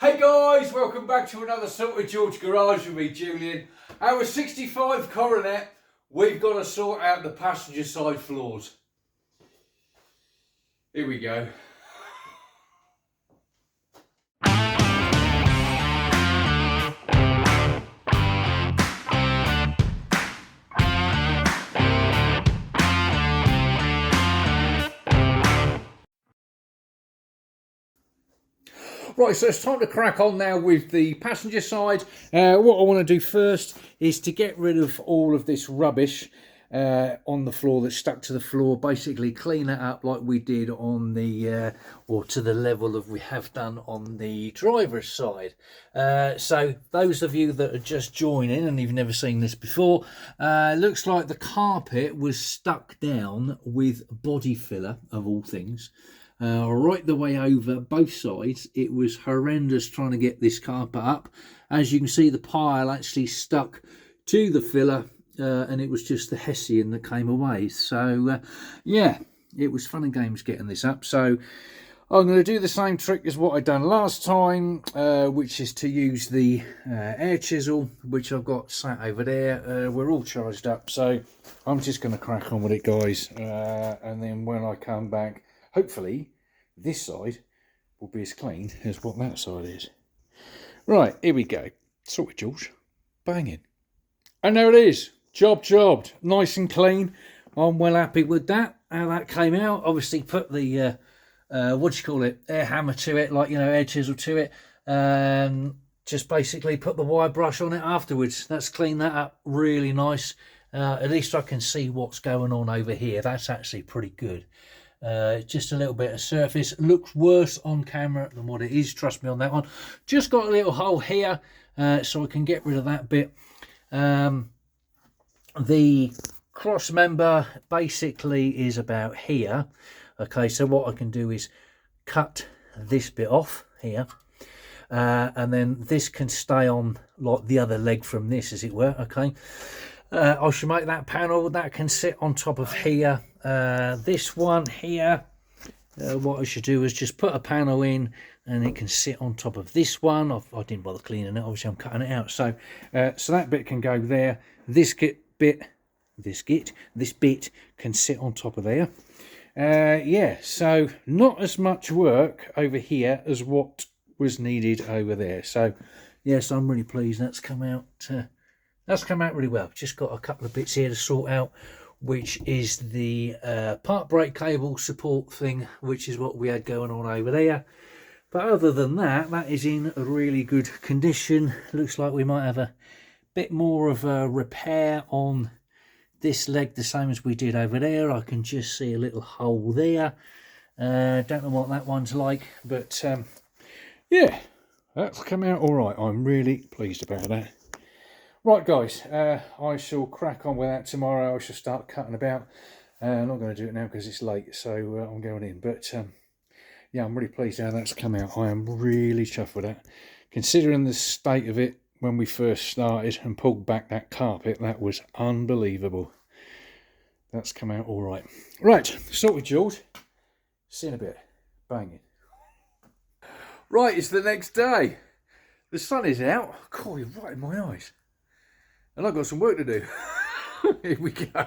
Hey guys, welcome back to another Sorted George Garage with me, Julian. Our 65 Coronet, we've got to sort out the passenger side floors. Here we go. Right, so it's time to crack on now with the passenger side. What I want to do first is to get rid of all of this rubbish on the floor that's stuck to the floor. Basically clean it up like we did on the, or to the level of we have done on the driver's side. So those of you that are just joining and you've never seen this before, looks like the carpet was stuck down with body filler of all things. Right the way over both sides. It was horrendous trying to get this carpet up. As you can see, the pile actually stuck to the filler, and it was just the Hessian that came away. So yeah, it was fun and games getting this up. So I'm going to do the same trick as what I done last time, which is to use the air chisel, which I've got sat over there. We're all charged up, so I'm just going to crack on with it, guys, and then when I come back, hopefully this side will be as clean as what that side is. Right, here we go. Sorted, George. Banging. And there it is. Jobbed. Nice and clean. I'm well happy with that. How that came out. Obviously put the, air hammer to it, like, air chisel to it. Just basically put the wire brush on it afterwards. That's cleaned that up really nice. At least I can see what's going on over here. That's actually pretty good. Just a little bit of surface. Looks worse on camera than what it is, trust me on that one. Just got a little hole here, so I can get rid of that bit. The cross member basically is about here. Okay, so what I can do is cut this bit off here, and then this can stay on like the other leg from this, as it were. Okay, I should make that panel that can sit on top of here. This one here, what I should do is just put a panel in and it can sit on top of this one. I didn't bother cleaning it, obviously I'm cutting it out. So so that bit can go there. This bit can sit on top of there. Yeah, so not as much work over here as what was needed over there. So yes, I'm really pleased that's come out. That's come out really well. Just got a couple of bits here to sort out, which is the part brake cable support thing, which is what we had going on over there. But other than that, that is in a really good condition. Looks like we might have a bit more of a repair on this leg, the same as we did over there. I can just see a little hole there. Don't know what that one's like, but yeah, that's come out all right. I'm really pleased about that. Right, guys, I shall crack on with that tomorrow. I shall start cutting about. I'm not going to do it now because it's late, so I'm going in. But yeah, I'm really pleased how that's come out. I am really chuffed with that. Considering the state of it when we first started and pulled back that carpet, that was unbelievable. That's come out all right. Right, sorted, George. See you in a bit. Banging. Right, it's the next day. The sun is out. God, you're right in my eyes. And I've got some work to do. Here we go.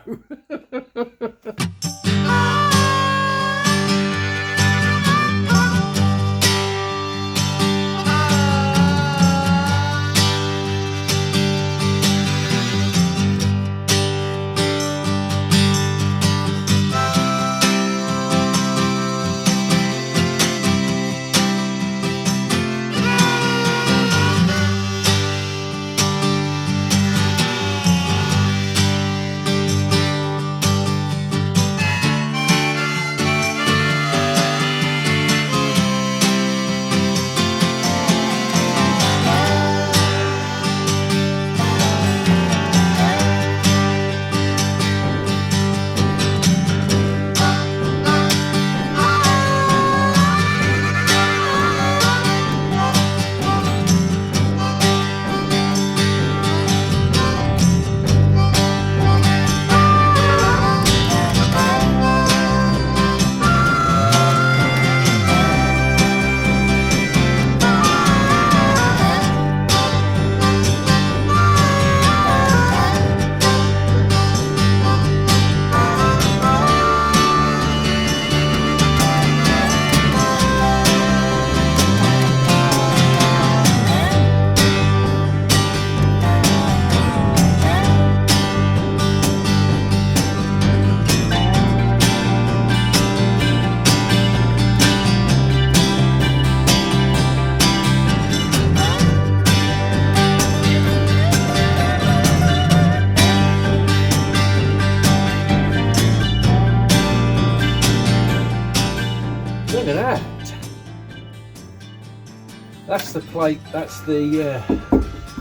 That's the plate, that's the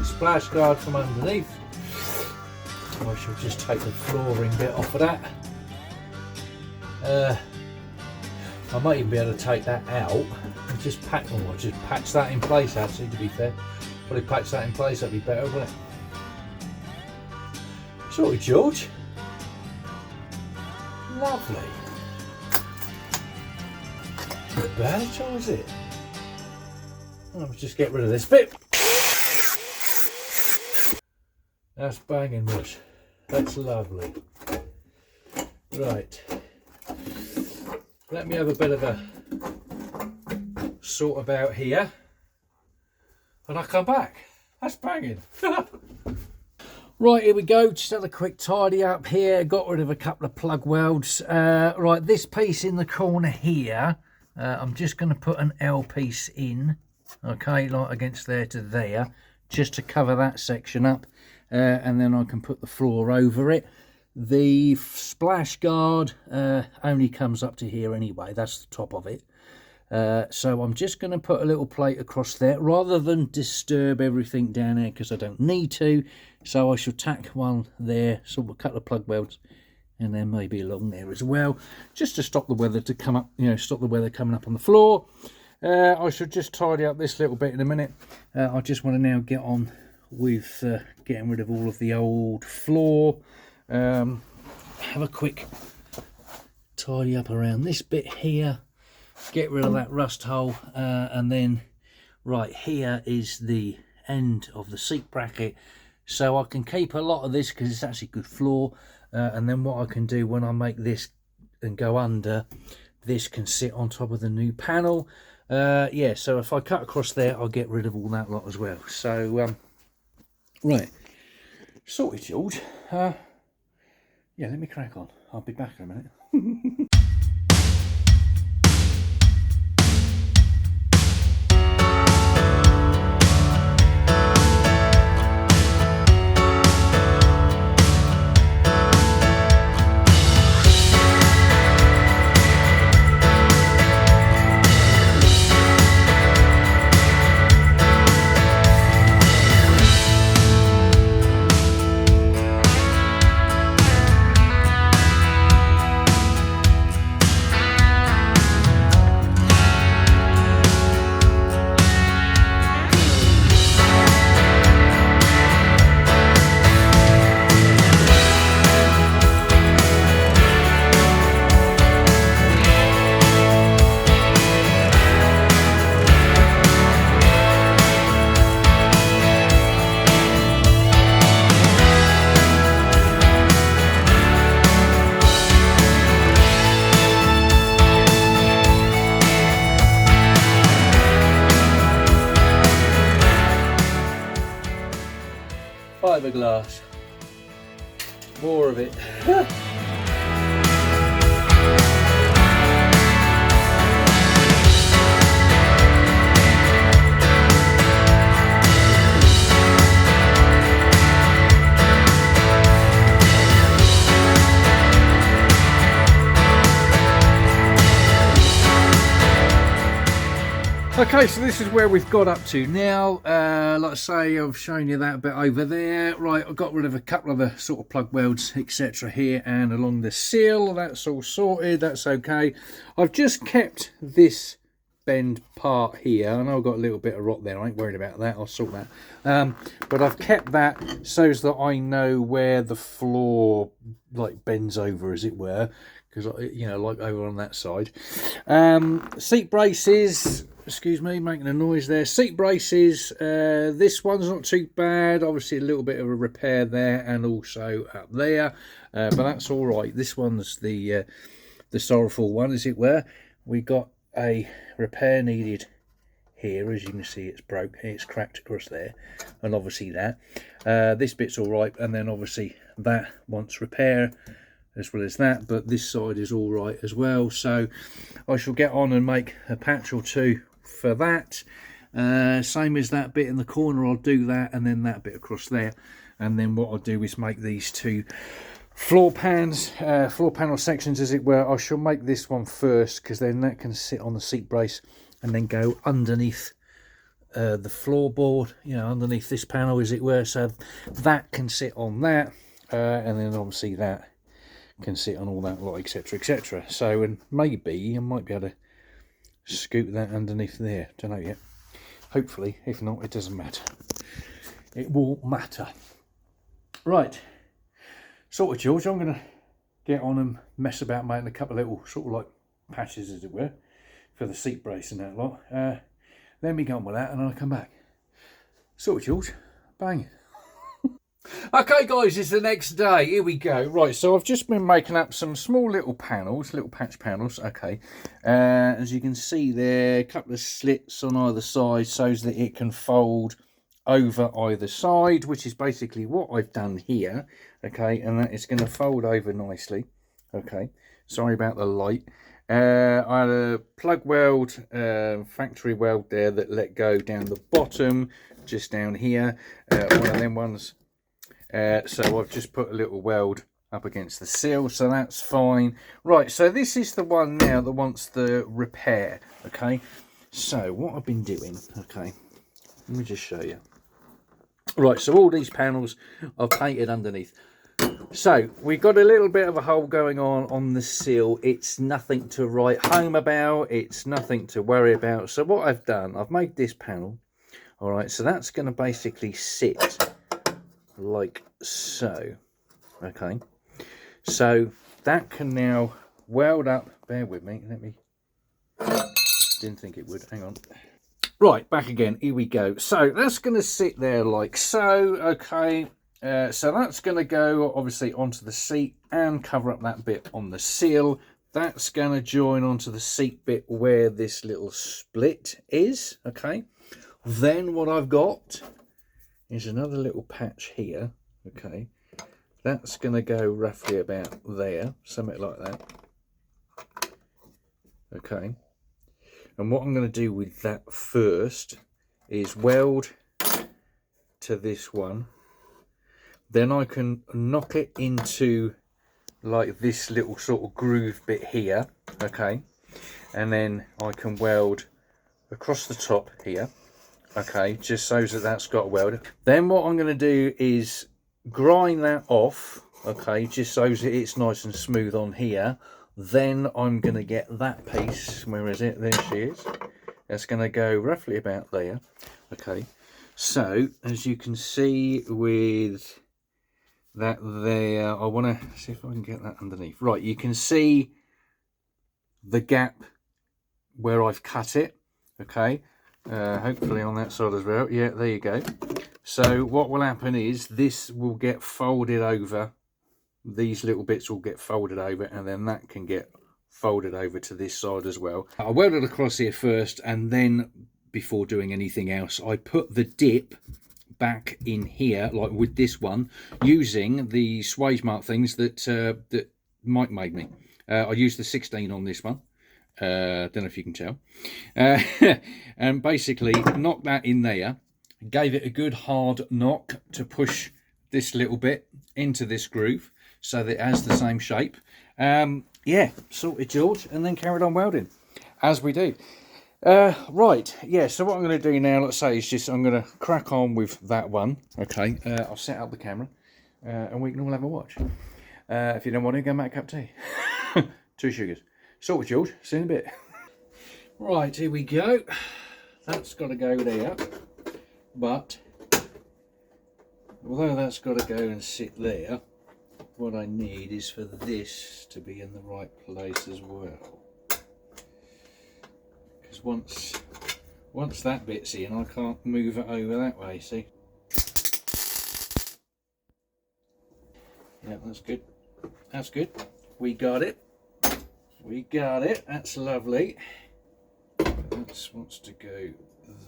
splash guard from underneath. I shall just take the flooring bit off of that. I might even be able to take that out and just patch that in place, actually, to be fair. Probably patch that in place, that'd be better, wouldn't it? Sorry, George. Lovely. Not bad at all, is it? I'll just get rid of this bit. That's banging, Rush. That's lovely. Right. Let me have a bit of a sort about here. And I'll come back. That's banging. Right, here we go. Just had a quick tidy up here. Got rid of a couple of plug welds. Right, this piece in the corner here, I'm just going to put an L piece in. Okay, like against there to there, just to cover that section up. And then I can put the floor over it. The splash guard only comes up to here anyway. That's the top of it. So I'm just going to put a little plate across there rather than disturb everything down there, because I don't need to. So I shall tack one there, sort of a couple of plug welds, and then maybe along there as well, just to stop the weather to come up, you know, stop the weather coming up on the floor. I should just tidy up this little bit in a minute. I just want to now get on with getting rid of all of the old floor. Have a quick tidy up around this bit here, get rid of that rust hole, and then right here is the end of the seat bracket, so I can keep a lot of this because it's actually good floor, and then what I can do when I make this and go under, this can sit on top of the new panel. Yeah, so if I cut across there, I'll get rid of all that lot as well. So right, sorted, George. Yeah, let me crack on. I'll be back in a minute. Fiberglass, more of it. Okay, so this is where we've got up to now. Like I say, I've shown you that bit over there. Right, I've got rid of a couple of the sort of plug welds, etc. here, and along the seal, that's all sorted, that's okay. I've just kept this bend part here. I know I've got a little bit of rot there, I ain't worried about that, I'll sort that. But I've kept that so that I know where the floor like bends over, as it were, because, you know, like over on that side. Seat braces, excuse me, making a noise there. Seat braces, this one's not too bad. Obviously a little bit of a repair there and also up there, but that's all right. This one's the sorrowful one, as it were. We got a repair needed here. As you can see, it's broke, it's cracked across there, and obviously that. This bit's all right, and then obviously that wants repair as well as that, but this side is all right as well. So I shall get on and make a patch or two for that. Same as that bit in the corner, I'll do that, and then that bit across there. And then what I'll do is make these two floor panel sections, as it were. I shall make this one first, because then that can sit on the seat brace and then go underneath the floorboard, you know, underneath this panel, as it were, so that can sit on that, and then obviously that can sit on all that lot, etc, etc. So, and maybe I might be able to scoop that underneath there, don't know yet. Hopefully, if not, it doesn't matter. It won't matter. Right, sort of, George, I'm going to get on and mess about making a couple of little sort of like patches, as it were, for the seat brace and that lot. Then we go on with that, and then I'll come back. Sort of, George, bang. Okay guys, it's the next day, here we go. Right, so I've just been making up some small little panels, little patch panels, okay. As you can see there, a couple of slits on either side so that it can fold over either side, which is basically what I've done here, okay, and that is going to fold over nicely, okay. Sorry about the light. I had a plug weld, factory weld there that let go down the bottom, just down here, one of them ones. So I've just put a little weld up against the seal, so that's fine. Right, so this is the one now that wants the repair, okay. So what I've been doing, okay, let me just show you. Right, so all these panels I've painted underneath. So we've got a little bit of a hole going on the seal. It's nothing to write home about, it's nothing to worry about. So what I've done, I've made this panel, all right, so that's going to basically sit like so, okay. So that can now weld up, bear with me, let me, didn't think it would, hang on. Right, back again, here we go. So that's going to sit there like so, okay. So that's going to go obviously onto the seat and cover up that bit on the seal. That's going to join onto the seat bit where this little split is, okay. Then what I've got is another little patch here, okay. That's going to go roughly about there, something like that, okay. And what I'm going to do with that first is weld to this one. Then I can knock it into like this little sort of groove bit here, okay. And then I can weld across the top here, okay, just so that that's got welded. Then what I'm going to do is grind that off, okay, just so that it's nice and smooth on here. Then I'm going to get that piece, where is it, there she is, that's going to go roughly about there, okay. So as you can see with that there, I want to see if I can get that underneath. Right, you can see the gap where I've cut it, okay. Hopefully on that side as well, yeah, there you go. So what will happen is this will get folded over, these little bits will get folded over, and then that can get folded over to this side as well. I welded across here first, and then before doing anything else I put the dip back in here, like with this one, using the swage mark things that that Mike made me. I used the 16 on this one. Don't know if you can tell. And basically knocked that in there, gave it a good hard knock to push this little bit into this groove so that it has the same shape. Yeah, sorted, George, and then carried on welding as we do. Right, yeah, so what I'm going to do now, let's say, is just I'm going to crack on with that one, okay. I'll set up the camera and we can all have a watch. If you don't want to, go make a cup of tea. 2 sugars. Sorted, George, see you in a bit. Right, here we go. That's got to go there, but although that's got to go and sit there, what I need is for this to be in the right place as well. Because once that bit's in, I can't move it over that way, see? Yeah, that's good. That's good. We got it. We got it. That's lovely. That wants to go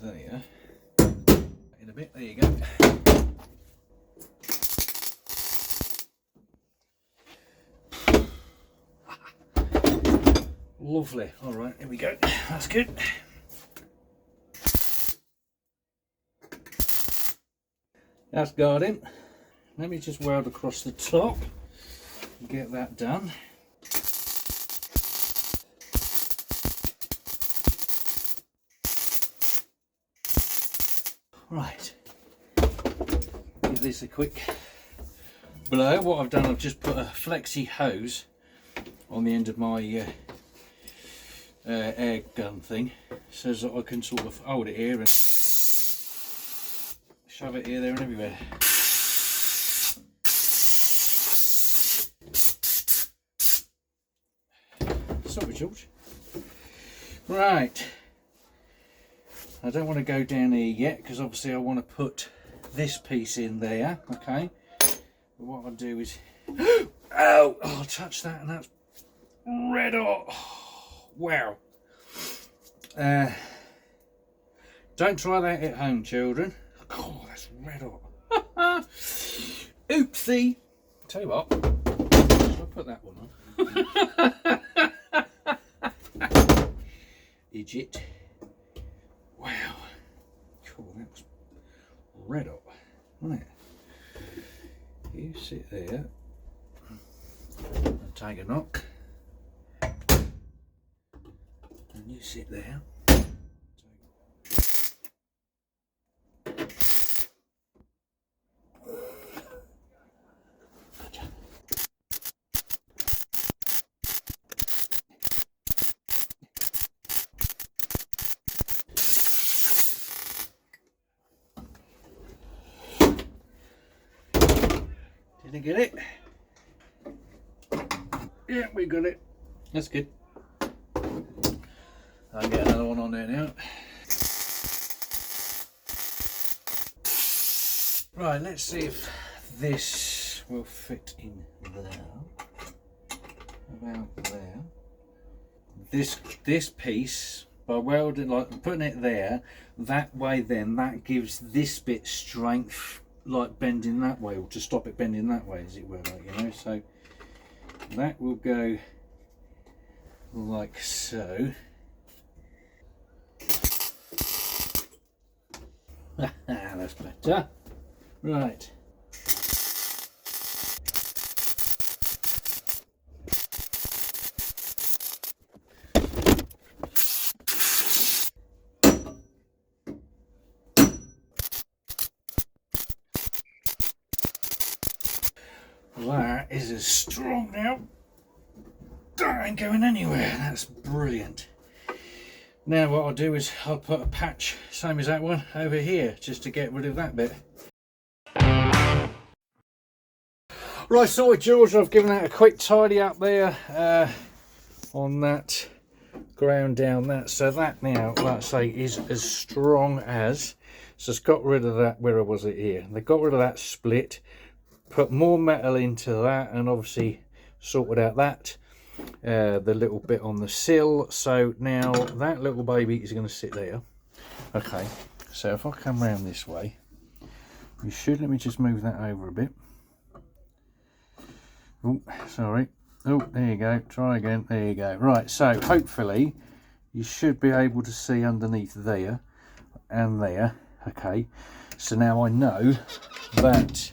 there. In a bit. There you go. Lovely. All right, here we go. That's good. That's got him. Let me just weld across the top and get that done. Right, give this a quick blow. What I've done, I've just put a flexi hose on the end of my air gun thing, so that I can sort of hold it here and shove it here, there and everywhere. Sorry, George. Right, I don't want to go down here yet because obviously I want to put this piece in there. Okay, but what I'll do is oh, I'll touch that and that's red hot. Wow. Don't try that at home, children. Oh, that's red hot. Oopsie. Tell you what, I'll put that one on. Idiot. Wow. Cool, that was red hot. Right. You sit there and take a knock. And you sit there. Did I get it? Yeah, we got it. That's good. I'll get another one on there now. Right, let's see if this will fit in there. About there. This piece, by welding, like putting it there, that way then, that gives this bit strength, like bending that way, or to stop it bending that way, as it were, like, you know. So that will go like so. That's better. Right. That is as strong now. That ain't going anywhere. That's brilliant. Now what I'll do is I'll put a patch, same as that one, over here, just to get rid of that bit. Right, sorry George, I've given that a quick tidy up there on that, ground down that, so that now, like I say, is as strong as, so it's got rid of that, where was it here? They got rid of that split, put more metal into that, and obviously sorted out that. The little bit on the sill, so now that little baby is going to sit there. Okay, so if I come round this way, you should, let me just move that over a bit. Oh, sorry. Oh, there you go, try again, there you go. Right, so hopefully you should be able to see underneath there and there. Okay, so now I know that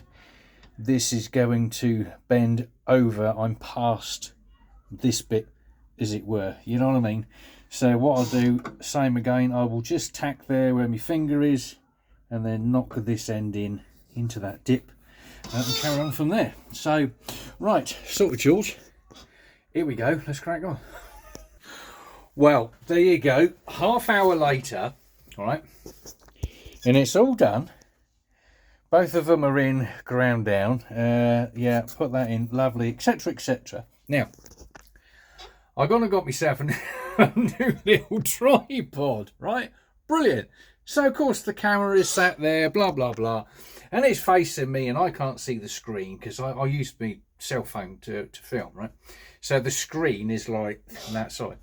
this is going to bend over, I'm past this bit, as it were, you know what I mean. So what I'll do, same again, I will just tack there where my finger is and then knock this end in into that dip and carry on from there. So right, sorted George, here we go, let's crack on. Well, there you go, half hour later, all right, and it's all done. Both of them are in, ground down, yeah, put that in, lovely, etc, etc. Now I got myself a new little tripod, right? Brilliant. So of course the camera is sat there, blah blah blah, and it's facing me, and I can't see the screen because I used my cell phone to film, right? So the screen is like on that side.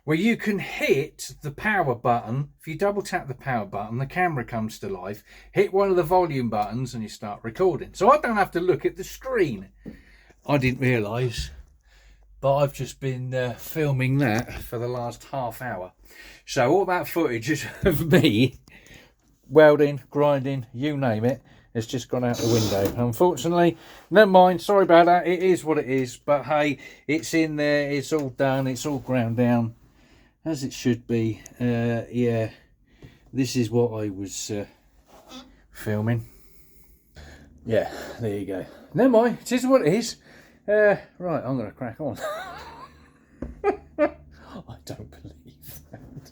Well, you can hit the power button. If you double tap the power button, the camera comes to life. Hit one of the volume buttons, and you start recording. So I don't have to look at the screen. I didn't realise. But I've just been filming that for the last half hour. So all that footage of me welding, grinding, you name it, has just gone out the window. Unfortunately, never mind, sorry about that. It is what it is. But hey, it's in there, it's all done, it's all ground down, as it should be. Yeah, this is what I was filming. Yeah, there you go. Never mind, it is what it is. Right, I'm going to crack on. I don't believe that.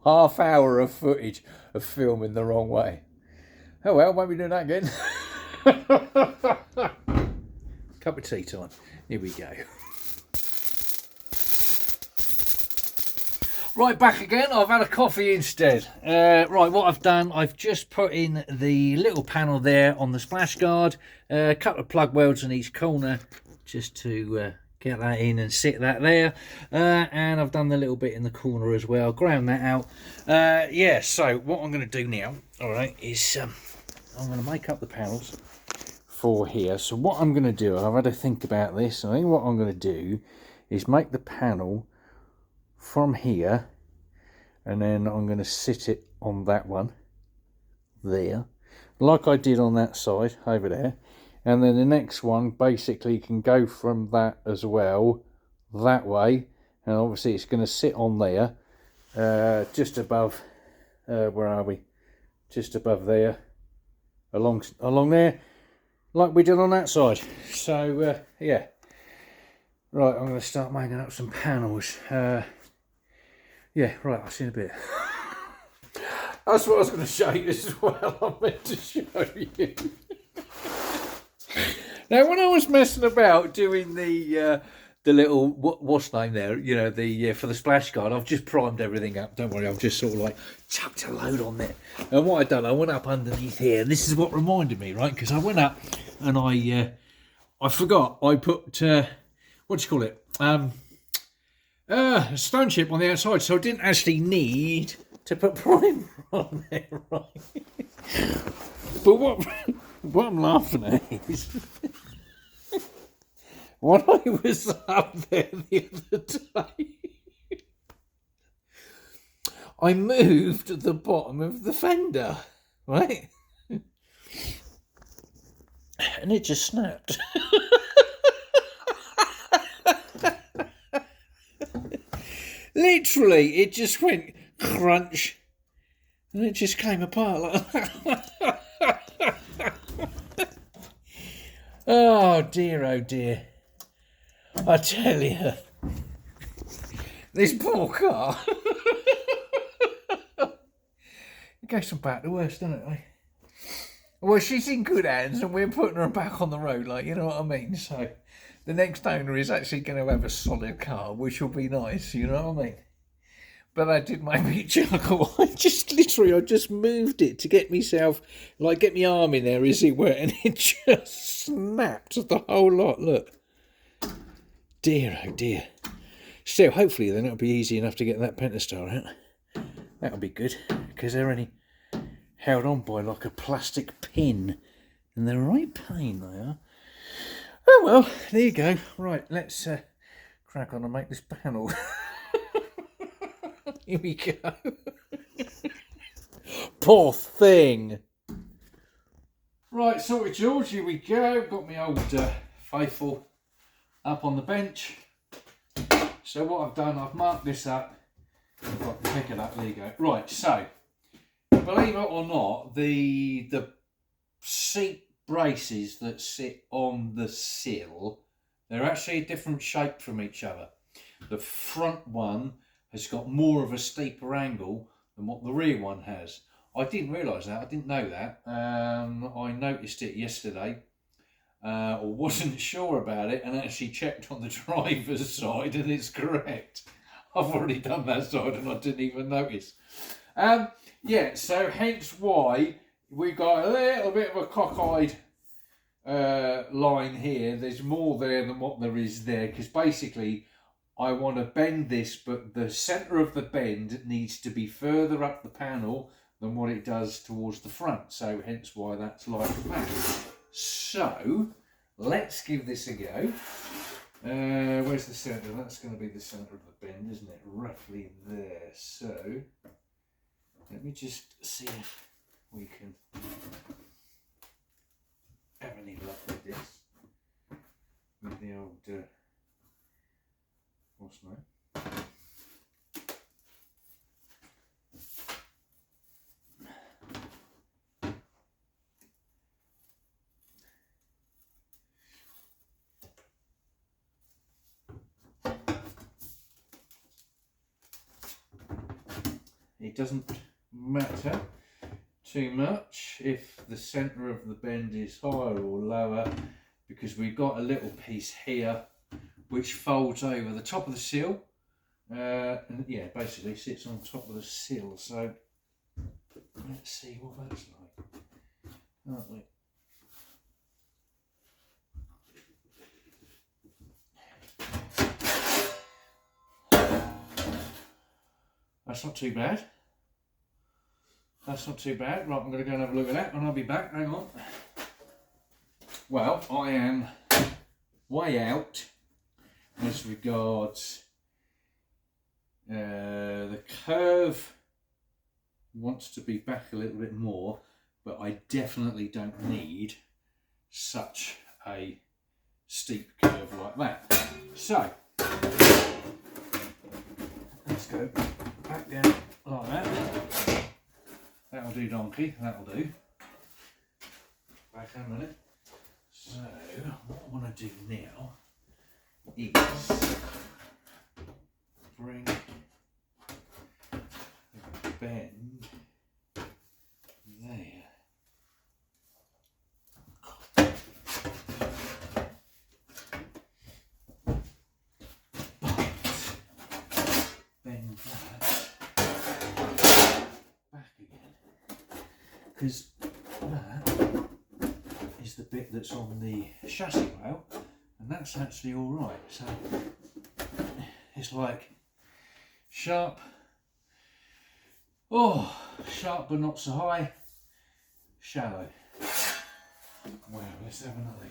Half hour of footage of filming the wrong way. Oh well, won't be doing that again. Cup of tea time. Here we go. Right, back again. I've had a coffee instead. Right, what I've done, I've just put in the little panel there on the splash guard. A couple of plug welds in each corner just to get that in and sit that there. And I've done the little bit in the corner as well. Ground that out. Yeah, so what I'm going to do now, all right, is I'm going to make up the panels for here. So what I'm going to do, I've had to think about this. I think what I'm going to do is make the panel from here, and then I'm going to sit it on that one there, like I did on that side over there, and then the next one basically can go from that as well that way, and obviously it's going to sit on there, just above, where are we, just above there, along there, like we did on that side. So yeah, right, I'm going to start making up some panels. Yeah, right, I'll see you in a bit. That's what I was going to show you as well. I meant to show you. Now, when I was messing about doing the little, what's name there, you know, the for the splash guard, I've just primed everything up. Don't worry, I've just sort of like chucked a load on there. And what I've done, I went up underneath here. And this is what reminded me, right? Because I went up and I forgot. I put, what do you call it? A stone chip on the outside, so I didn't actually need to put primer on there, right? But what I'm laughing at is when I was up there the other day, I moved the bottom of the fender, right? And it just snapped. Literally, it just went crunch, and it just came apart like that. Oh dear, I tell you, this poor car. It goes from bad to worse, doesn't it? Well, she's in good hands, and we're putting her back on the road, like, you know what I mean? So the next owner is actually going to have a solid car, which will be nice, you know what I mean? But that did make me chuckle. I just moved it to get myself, like, get my arm in there, as it were, and it just snapped the whole lot. Look. Dear, oh dear. Still, hopefully then it'll be easy enough to get that pentastar out. That'll be good, because they're only held on by like a plastic pin, and they're a right pain, they are. Oh well, there you go. Right, let's crack on and make this panel. Here we go. Poor thing. Right, sorry George, here we go. Got my old faithful up on the bench. So what I've done, I've marked this up. If I can pick it up, there you go. Right, so believe it or not, the seat braces that sit on the sill, they're actually a different shape from each other. The front one has got more of a steeper angle than what the rear one has. I didn't realise that, I didn't know that. I noticed it yesterday, or wasn't sure about it, and actually checked on the driver's side, and it's correct. I've already done that side and I didn't even notice. Yeah, so hence why we've got a little bit of a cockeyed line here. There's more there than what there is there, because basically I want to bend this, but the centre of the bend needs to be further up the panel than what it does towards the front. So hence why that's like that. So let's give this a go. Where's the centre? That's going to be the centre of the bend, isn't it? Roughly there. So let me just see if we can have any luck with this. With the old what's name? it doesn't matter too much if the centre of the bend is higher or lower, because we've got a little piece here which folds over the top of the sill, and yeah, basically sits on top of the sill. So let's see what that's like, aren't we? That's not too bad. That's not too bad. Right, I'm going to go and have a look at that and I'll be back. Hang on. Well, I am way out as regards the curve wants to be back a little bit more, but I definitely don't need such a steep curve like that. So let's go back down like that. That'll do, donkey, that'll do. Back in a minute. So what I want to do now is bring the bend there. Bend that back again, because that is the bit that's on the chassis rail, and that's actually all right. So it's like sharp, oh, sharp but not so high, shallow. Well, let's have another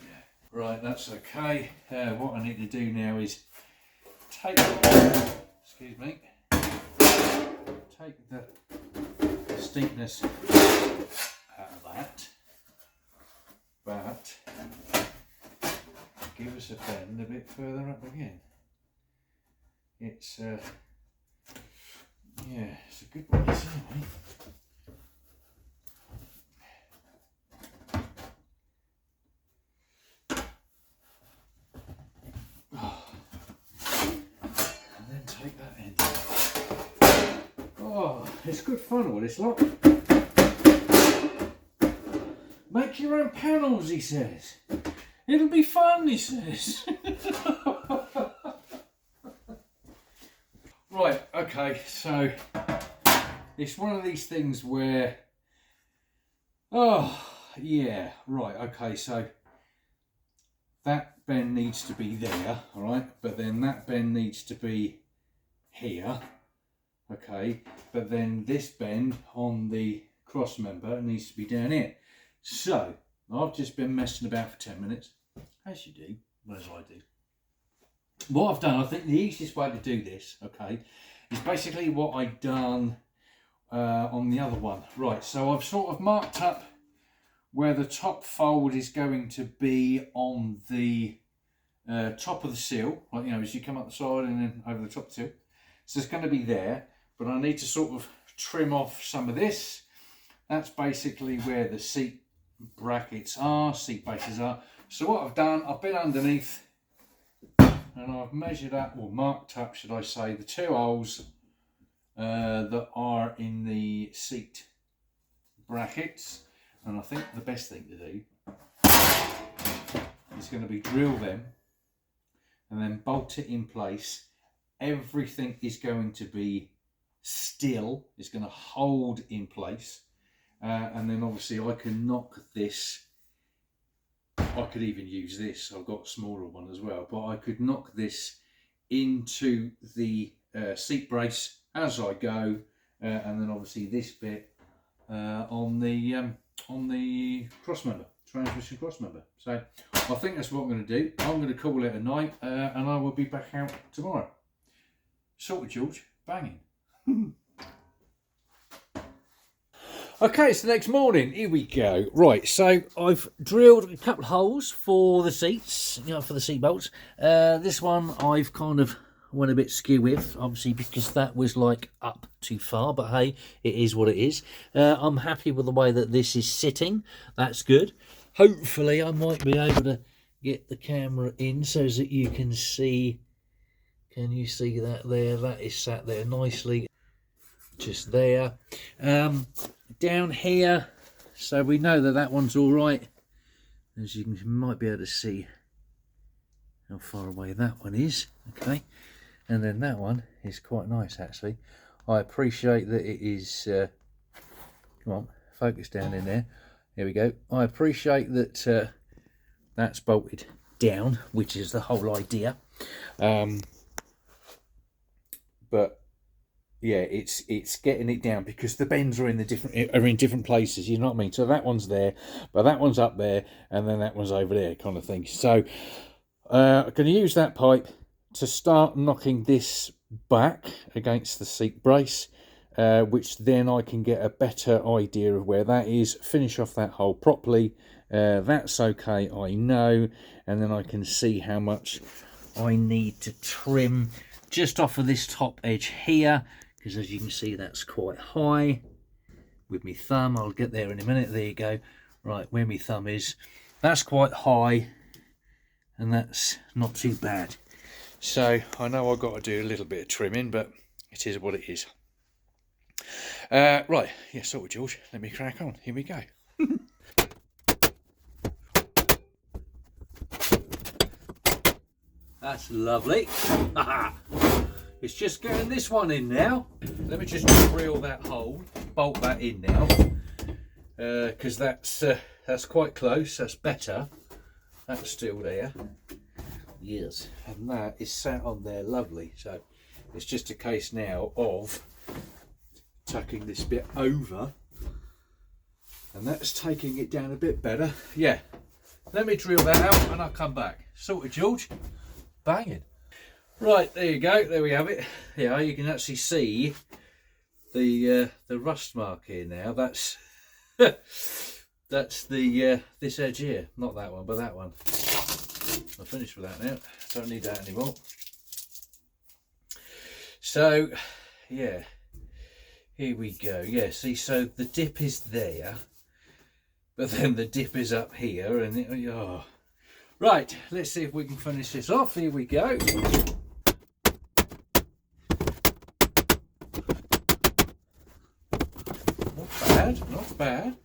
go. Right, that's okay. What I need to do now is take, excuse me, take the steepness out of that, but give us a bend a bit further up again. It's yeah, it's a good one to see, mate. And then take that end. Oh, it's good fun, all this lot. Make your own panels, he says. It'll be fun, he says. Right, okay, so it's one of these things where, oh, yeah, right, okay, so that bend needs to be there, all right, but then that bend needs to be here, okay, but then this bend on the cross member needs to be down here. So I've just been messing about for 10 minutes, as you do, as I do. What I've done, I think the easiest way to do this, okay, is basically what I've done on the other one. Right, so I've sort of marked up where the top fold is going to be on the top of the sill, like, you know, as you come up the side and then over the top of the sill. So it's going to be there, but I need to sort of trim off some of this. That's basically where the seat brackets are, seat bases are. So what I've done, I've been underneath and I've measured up, or marked up, should I say, the two holes that are in the seat brackets. And I think the best thing to do is going to be drill them and then bolt it in place. Everything is going to be still, it's going to hold in place. And then obviously I can knock this, I could even use this, I've got a smaller one as well, but I could knock this into the seat brace as I go, and then obviously this bit on the cross member, transmission cross member. So I think that's what I'm going to do. I'm going to call it a night, and I will be back out tomorrow. Sorted, George, banging. Okay, it's the next morning. Here we go. Right, so I've drilled a couple of holes for the seats, you know, for the seat bolts. This one I've kind of went a bit skew with, obviously, because that was like up too far. But hey, it is what it is. I'm happy with the way that this is sitting. That's good. Hopefully, I might be able to get the camera in so that you can see. Can you see that there? That is sat there nicely. just there. Down here, so we know that that one's all right. As you might be able to see how far away that one is. Okay, and then that one is quite nice actually. I appreciate that it is. Come on, focus down in there. There we go. I appreciate that that's bolted down, which is the whole idea. But yeah, it's getting it down because the bends are in different places. You know what I mean? So that one's there, but that one's up there, and then that one's over there, kind of thing. So I'm going to use that pipe to start knocking this back against the seat brace, which then I can get a better idea of where that is. Finish off that hole properly. That's okay, I know, and then I can see how much I need to trim just off of this top edge here, because as you can see that's quite high with my thumb. I'll get there in a minute. There you go. Right, where my thumb is, that's quite high, and that's not too bad. So I know I've got to do a little bit of trimming, but it is what it is. Right, yeah, sorted, George. Let me crack on. Here we go. That's lovely. It's just getting this one in now. Let me just drill that hole, bolt that in now, because that's quite close. That's better. That's still there. Yes, and that is sat on there lovely. So it's just a case now of tucking this bit over, and that's taking it down a bit better. Yeah, let me drill that out and I'll come back. Sorted, George. Banging. Right, there you go. There we have it. Yeah, you can actually see the rust mark here now. That's that's the this edge here, not that one, but that one. I'm finished with that now. Don't need that anymore. So yeah, here we go. Yeah, see, so the dip is there, but then the dip is up here, and oh. Right, let's see if we can finish this off. Here we go. Not bad, not bad.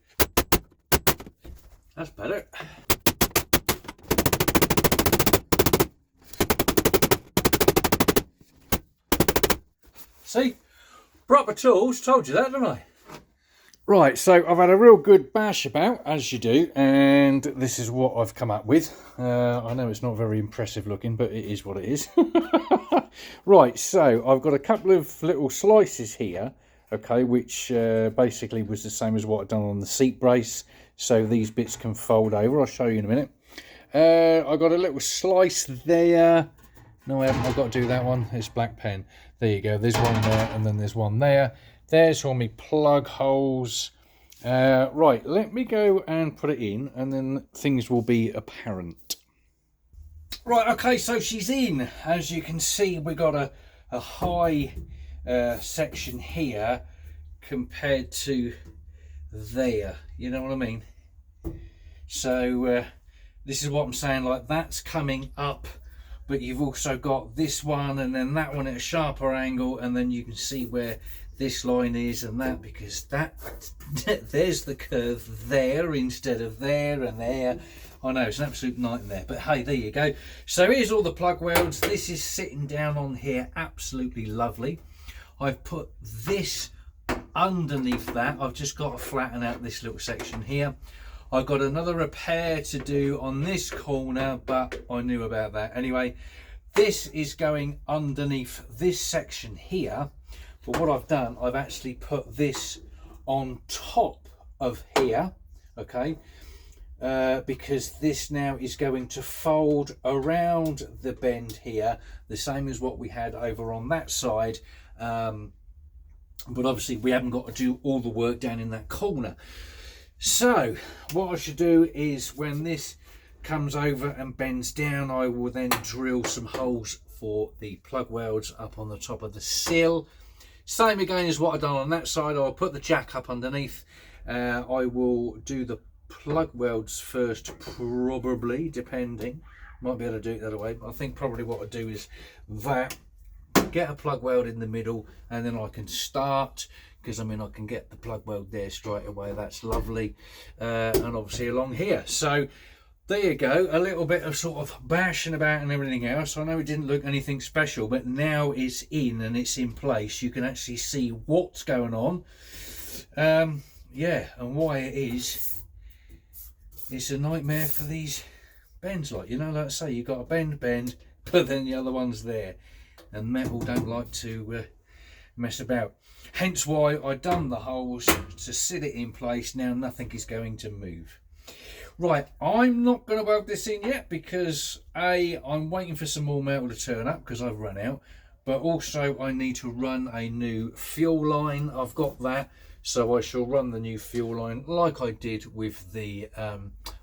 That's better. See, proper tools, told you that, didn't I? Right, so I've had a real good bash about, as you do, and this is what I've come up with. I know it's not very impressive looking, but it is what it is. Right, so I've got a couple of little slices here, okay, which basically was the same as what I've done on the seat brace, so these bits can fold over. I'll show you in a minute. I've got a little slice there. No, I haven't. I've got to do that one. It's black pen. There you go. There's one there, and then there's one there. There's all my plug holes. Right, let me go and put it in, and then things will be apparent. Right, okay, so she's in. As you can see, we got a high section here compared to there. You know what I mean? So this is what I'm saying, like that's coming up, but you've also got this one and then that one at a sharper angle, and then you can see where this line is and that, because that there's the curve there instead of there and there. I know it's an absolute nightmare, but hey, there you go. So here's all the plug welds. This is sitting down on here, absolutely lovely. I've put this underneath that. I've just got to flatten out this little section here. I've got another repair to do on this corner, but I knew about that anyway. This is going underneath this section here. But what I've done, I've actually put this on top of here, okay, because this now is going to fold around the bend here, the same as what we had over on that side, but obviously we haven't got to do all the work down in that corner. So what I should do is when this comes over and bends down, I will then drill some holes for the plug welds up on the top of the sill. Same again as what I've done on that side. I'll put the jack up underneath. I will do the plug welds first, probably, depending. Might be able to do it the other way. I think probably what I'll do is that, get a plug weld in the middle, and then I can start because I mean I can get the plug weld there straight away. That's lovely. And obviously along here. So there you go, a little bit of sort of bashing about and everything else. I know it didn't look anything special, but now it's in and it's in place. You can actually see what's going on. Yeah, and why it is. It's a nightmare for these bends, like, you know, like I say, you've got a bend, but then the other one's there. And metal don't like to mess about. Hence why I done the holes to sit it in place. Now nothing is going to move. Right, I'm not going to weld this in yet because I'm waiting for some more metal to turn up because I've run out, but also I need to run a new fuel line. I've got that, so I shall run the new fuel line like I did with the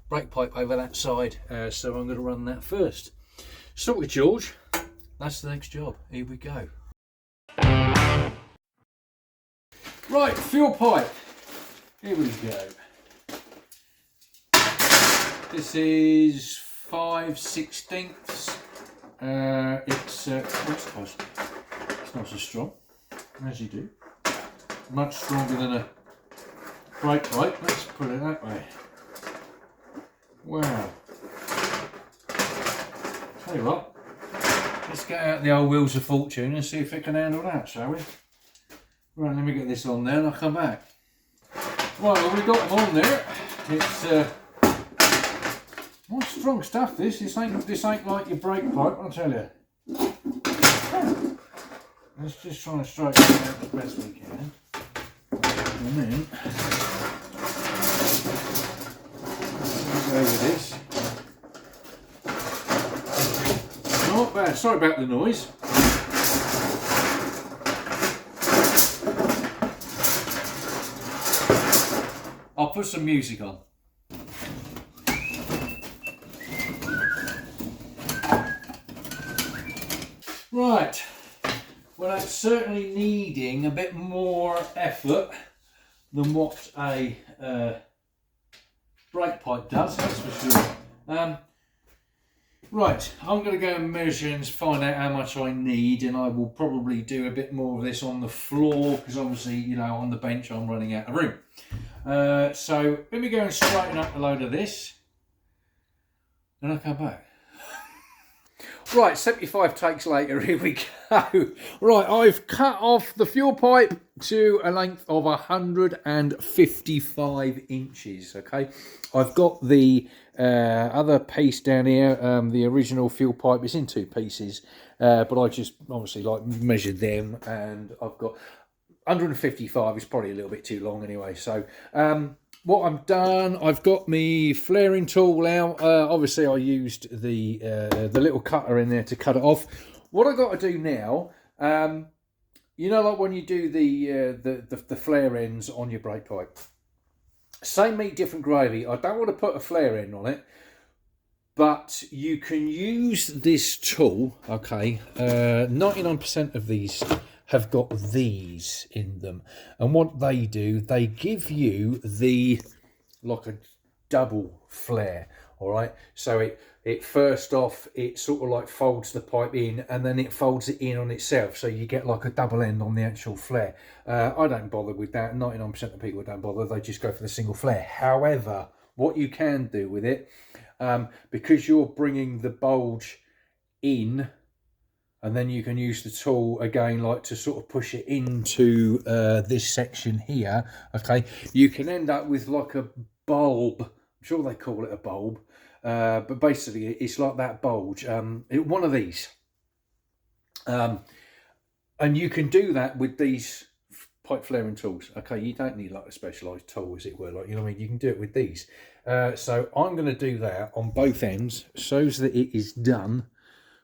brake pipe over that side. So I'm going to run that first. Sorted, George. That's the next job. Here we go. Right, fuel pipe. Here we go. This is 5/16. It's not so strong, as you do. Much stronger than a brake pipe, let's put it that way. Wow. Tell you what, let's get out the old wheels of fortune and see if it can handle that, shall we? Right, let me get this on there and I'll come back. Right, well, we've got them on there. It's strong stuff, this. This ain't like your brake pipe, I'll tell you. Let's just try and straighten it out the best we can. And then go with this. Not bad. Sorry about the noise. I'll put some music on. Right, well, that's certainly needing a bit more effort than what a brake pipe does, that's for sure. Right, I'm going to go and measure and find out how much I need, and I will probably do a bit more of this on the floor because obviously, you know, on the bench I'm running out of room. So let me go and straighten up a load of this and I'll come back. Right, 75 takes later, here we go. Right, I've cut off the fuel pipe to a length of 155 inches, okay? I've got the other piece down here, the original fuel pipe is in two pieces, but I just obviously like measured them, and I've got 155 is probably a little bit too long anyway, so what I've done, I've got my flaring tool out. Obviously, I used the little cutter in there to cut it off. What I got to do now, you know, like when you do the flare ends on your brake pipe. Same meat, different gravy. I don't want to put a flare end on it, but you can use this tool. Okay, 99% of these have got these in them, and what they do, they give you the like a double flare. All right, so it first off, it sort of like folds the pipe in, and then it folds it in on itself, so you get like a double end on the actual flare. I don't bother with that. 99% of people don't bother, they just go for the single flare. However, what you can do with it, because you're bringing the bulge in, and then you can use the tool again, like to sort of push it into this section here, okay, you can end up with like a bulb. I'm sure they call it a bulb, but basically it's like that bulge, one of these. And you can do that with these pipe flaring tools, okay? You don't need like a specialised tool, as it were, like, you know what I mean? You can do it with these. So I'm going to do that on both ends so that it is done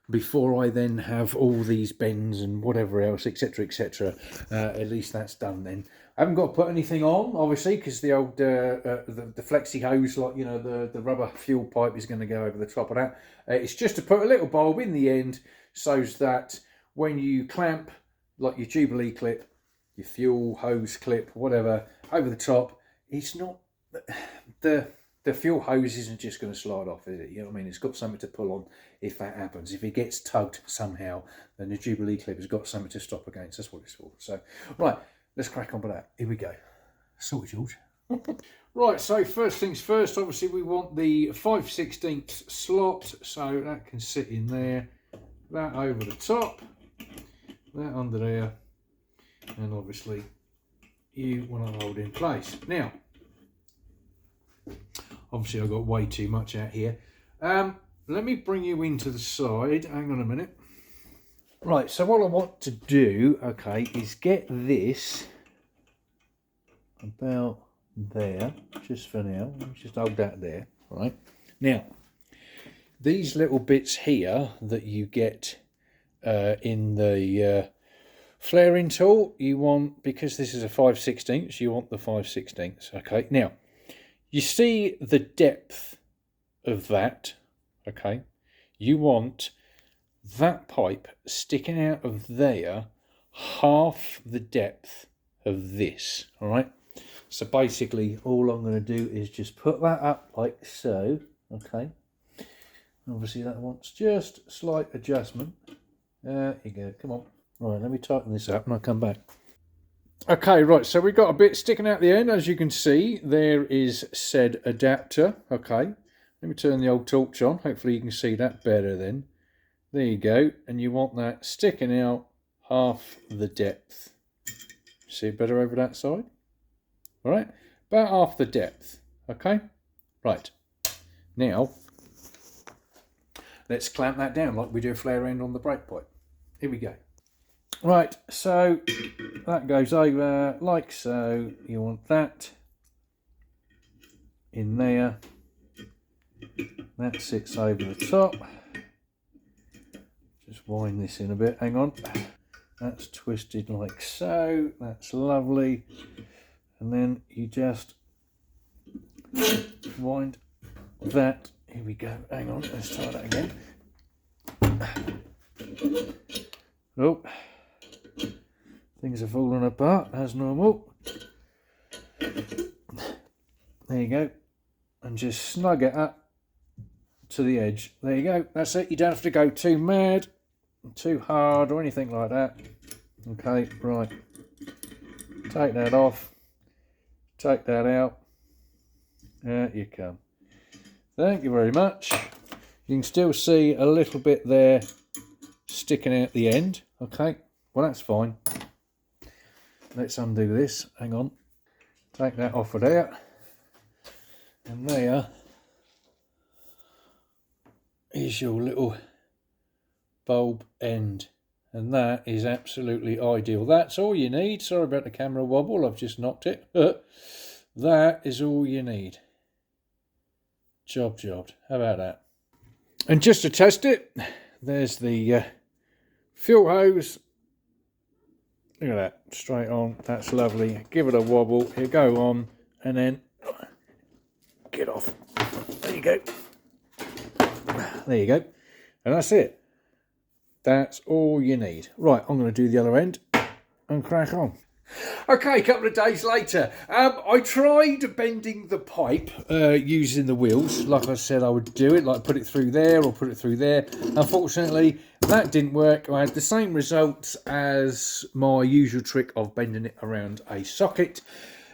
before I then have all these bends and whatever else, etc, etc. At least that's done then. I haven't got to put anything on, obviously, because the old the flexi hose, like, you know, the rubber fuel pipe is going to go over the top of that. It's just to put a little bulb in the end so that when you clamp like your Jubilee clip, your fuel hose clip, whatever, over the top, it's not the fuel hose isn't just going to slide off, is it? You know what I mean? It's got something to pull on if that happens. If it gets tugged somehow, then the Jubilee clip has got something to stop against. That's what it's for. So, right, let's crack on with that. Here we go. Sorted, George. Right, so first things first, obviously we want the 5/16 slot, so that can sit in there, that over the top, that under there, and obviously you want to hold in place. Now, obviously I've got way too much out here. Let me bring you into the side, hang on a minute. Right, so what I want to do, okay, is get this about there, just for now. Let me just hold that there, right? Now, these little bits here that you get in the flaring tool, you want, because this is a 5/16, you want the 5/16, okay? Now, you see the depth of that, okay? You want that pipe sticking out of there half the depth of this, all right? So basically all I'm going to do is just put that up like so, okay? Obviously that wants just a slight adjustment. There you go, come on. Right, let me tighten this up and I'll come back. Okay, right, so we've got a bit sticking out the end. As you can see, there is said adapter, okay? Let me turn the old torch on. Hopefully you can see that better then. There you go, and you want that sticking out half the depth. See it better over that side? All right, about half the depth, okay? Right, now, let's clamp that down like we do a flare end on the brake pipe. Here we go. Right, so that goes over like so. You want that in there. That sits over the top. Just wind this in a bit, hang on. That's twisted like so, that's lovely. And then you just wind that, here we go, hang on, let's try that again. Oh, things are falling apart as normal. There you go, and just snug it up to the edge. There you go, that's it. You don't have to go too mad, too hard or anything like that. Okay, right, take that off, take that out. There you come. Thank you very much. You can still see a little bit there sticking out the end. Okay, well that's fine. Let's undo this, hang on. Take that off of there. And there is your little bulb end, and that is absolutely ideal. That's all you need. Sorry about the camera wobble, I've just knocked it. That is all you need. Jobbed. How about that? And just to test it, there's the fuel hose. Look at that, straight on. That's lovely. Give it a wobble. You go on, and then get off. There you go. There you go. And that's it. That's all you need. Right, I'm going to do the other end and crack on. Okay, a couple of days later, I tried bending the pipe using the wheels. Like I said, I would do it, like put it through there or put it through there. Unfortunately, that didn't work. I had the same results as my usual trick of bending it around a socket.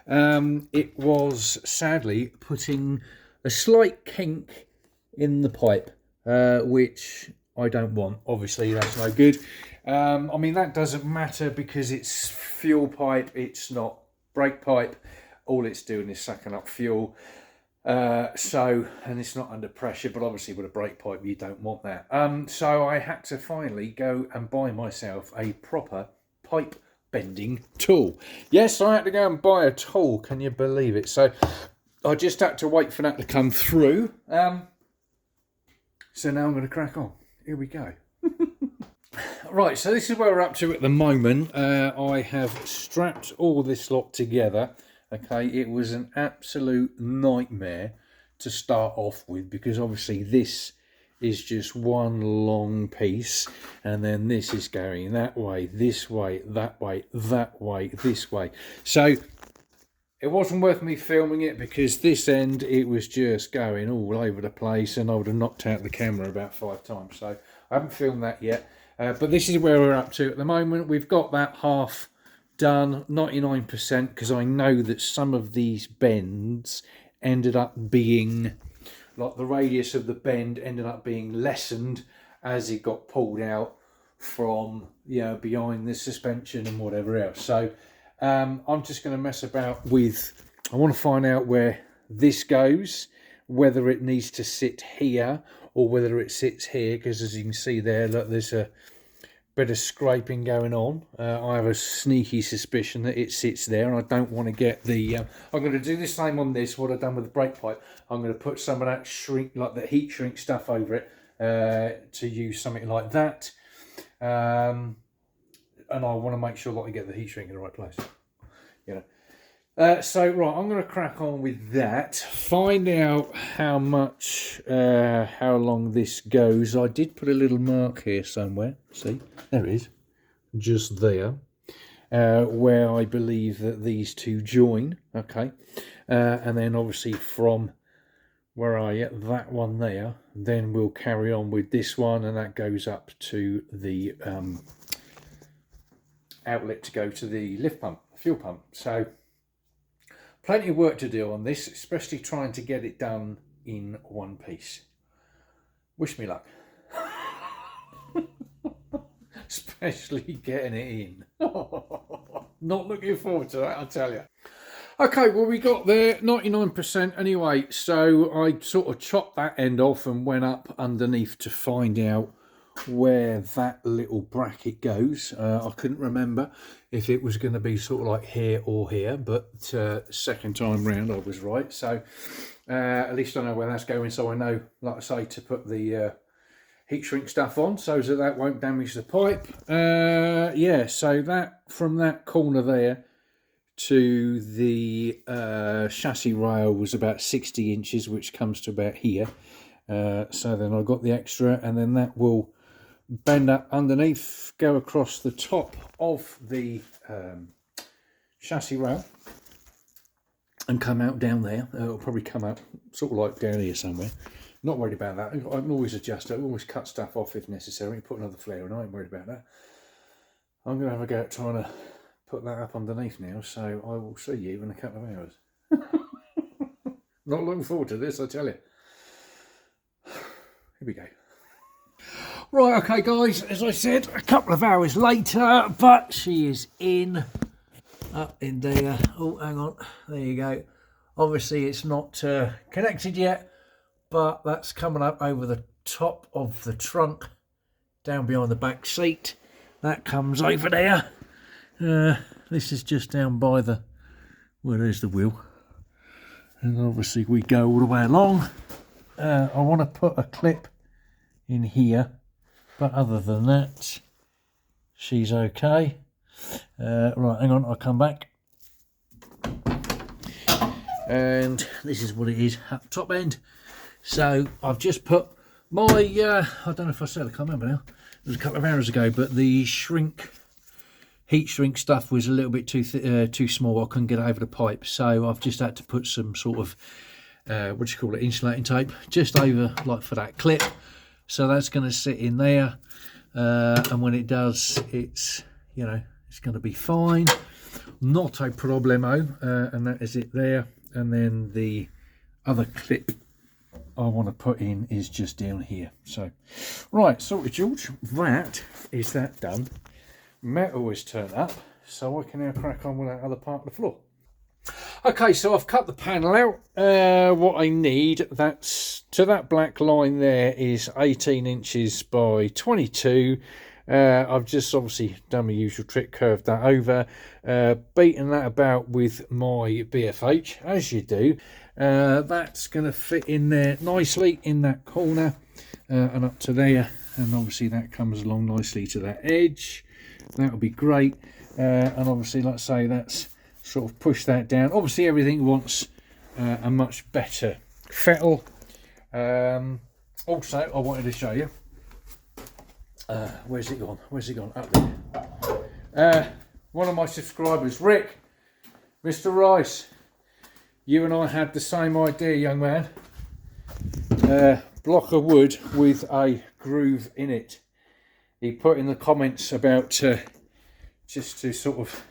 It was sadly putting a slight kink in the pipe, which I don't want. Obviously, that's no good. I mean, that doesn't matter because it's fuel pipe, it's not brake pipe. All it's doing is sucking up fuel. And it's not under pressure, but obviously with a brake pipe, you don't want that. So I had to finally go and buy myself a proper pipe bending tool. Yes, I had to go and buy a tool. Can you believe it? So I just had to wait for that to come through. So now I'm going to crack on. Here we go. Right, so this is where we're up to at the moment. I have strapped all this lot together. Okay, it was an absolute nightmare to start off with because obviously this is just one long piece, and then this is going that way, this way, that way, that way, this way. So it wasn't worth me filming it because this end, it was just going all over the place and I would have knocked out the camera about 5 times. So I haven't filmed that yet. But this is where we're up to at the moment. We've got that half done 99%, because I know that some of these bends ended up being, like the radius of the bend ended up being lessened as it got pulled out from, you know, behind the suspension and whatever else. So I'm just going to mess about with, I want to find out where this goes, whether it needs to sit here or whether it sits here, because as you can see there, look, there's a bit of scraping going on. I have a sneaky suspicion that it sits there, and I don't want to get the I'm going to do the same on this, what I've done with the brake pipe. I'm going to put some of that shrink, like the heat shrink stuff over it, to use something like that, and I want to make sure that I get the heat shrink in the right place, you know. So right, I'm going to crack on with that, find out how much, how long this goes. I did put a little mark here somewhere, see, there it is, just there, where I believe that these two join, okay, and then obviously from where I get that one there, then we'll carry on with this one, and that goes up to the outlet to go to the lift pump, fuel pump. So plenty of work to do on this, especially trying to get it done in one piece. Wish me luck. Especially getting it in. Not looking forward to that, I'll tell you. Okay, well, we got there 99% anyway, so I sort of chopped that end off and went up underneath to find out where that little bracket goes. I couldn't remember if it was going to be sort of like here or here, but second time round I was right. So at least I know where that's going, so I know, like I say, to put the heat shrink stuff on so that that won't damage the pipe. Yeah, so that from that corner there to the chassis rail was about 60 inches, which comes to about here. So then I got the extra, and then that will bend up underneath, go across the top of the chassis rail and come out down there. It'll probably come out sort of like down here somewhere. Not worried about that. I can always adjust it. I always cut stuff off if necessary, put another flare in. I ain't worried about that. I'm going to have a go at trying to put that up underneath now, so I will see you in a couple of hours. Not looking forward to this, I tell you. Here we go. Right, okay guys, as I said, a couple of hours later, but she is in, up in there. Oh, hang on, there you go. Obviously it's not connected yet, but that's coming up over the top of the trunk, down behind the back seat. That comes over there. This is just down by the, well, there's the wheel. And obviously we go all the way along. I want to put a clip in here, but other than that, she's okay. Right, hang on, I'll come back. And this is what it is at top end. So I've just put my, I don't know if I said, I can't remember now. It was a couple of hours ago, but the heat shrink stuff was a little bit too small. I couldn't get it over the pipe, so I've just had to put some sort of what do you call it, insulating tape just over, like for that clip. So that's going to sit in there, and when it does, it's, you know, it's going to be fine, not a problemo. And that is it there. And then the other clip I want to put in is just down here. So right, sorted, George, that is that done. Metal is turned up, so I can now crack on with that other part of the floor. Okay, so I've cut the panel out. What I need, that's to that black line there, is 18 inches by 22. I've just obviously done my usual trick, curved that over, beaten that about with my BFH, as you do. That's going to fit in there nicely in that corner and up to there, and obviously that comes along nicely to that edge. That'll be great. And obviously, like I say, that's sort of push that down. Obviously everything wants a much better fettle. Also, I wanted to show you, where's it gone? Up there. One of my subscribers, Rick, Mr. Rice, you and I had the same idea, young man. Block of wood with a groove in it. He put in the comments about just to sort of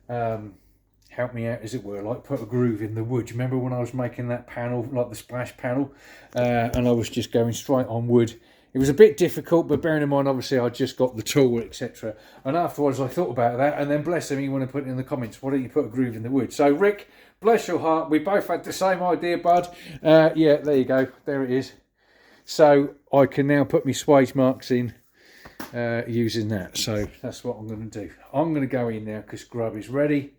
help me out, as it were, like put a groove in the wood. Do you remember when I was making that panel, like the splash panel, and I was just going straight on wood? It was a bit difficult, but bearing in mind, obviously, I just got the tool, etc. And afterwards, I thought about that, and then bless him, he wanted to put it in the comments, why don't you put a groove in the wood? So, Rick, bless your heart, we both had the same idea, bud. Yeah, there you go, there it is. So, I can now put my swage marks in using that. So, that's what I'm going to do. I'm going to go in now because grub is ready.